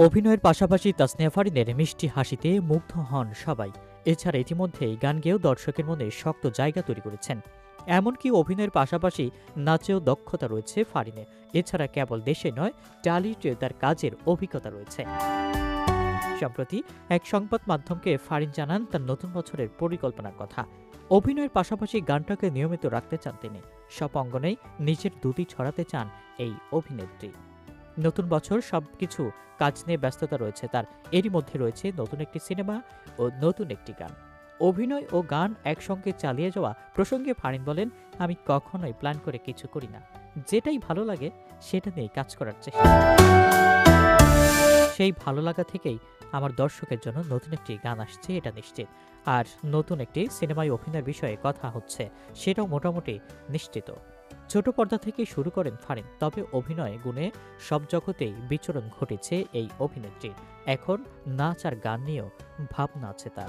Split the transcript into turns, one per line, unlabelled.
অভিনয়ের পাশাপাশি তাসনিয়া ফারিনের মিষ্টি হাসিতে মুগ্ধ হন সবাই। এছাড়া ইতিমধ্যেই গান গেয়েও দর্শকের মনে শক্ত জায়গা তৈরি করেছেন। এমনকি অভিনয়ের পাশাপাশি নাচেও দক্ষতা রয়েছে ফারিনের। এছাড়া কেবল দেশে নয়, টলিউডে তার কাজের অভিজ্ঞতা রয়েছে। সম্প্রতি এক সংবাদ মাধ্যমকে ফারিন জানান তার নতুন বছরের পরিকল্পনার কথা। অভিনয়ের পাশাপাশি গানটাকে নিয়মিত রাখতে চান তিনি। সব অঙ্গনেই নিজের দুটি ছড়াতে চান এই অভিনেত্রী। নতুন বছর সবকিছু কাজ নিয়ে ব্যস্ততা রয়েছে তার। এরই মধ্যে রয়েছে নতুন একটি সিনেমা ও নতুন একটি গান। অভিনয় ও গান একসঙ্গে চালিয়ে যাওয়া প্রসঙ্গে ফারিন বলেন, আমি কখনোই প্ল্যান করে কিছু করি না, যেটাই ভালো লাগে সেটা নিয়ে কাজ করার চেষ্টা করি। সেই ভালো লাগা থেকেই আমার দর্শকের জন্য নতুন একটি গান আসছে, এটা নিশ্চিত। আর নতুন একটি সিনেমায় অভিনয়ের বিষয়ে কথা হচ্ছে, সেটাও মোটামুটি নিশ্চিত। ছোট পর্দা থেকে শুরু করেন ফারিন, তবে অভিনয় গুণে সব জগতেই বিচরণ ঘটেছে এই অভিনেত্রীর। এখন নাচ আর গান নিয়েও ভাবনা আছে তার।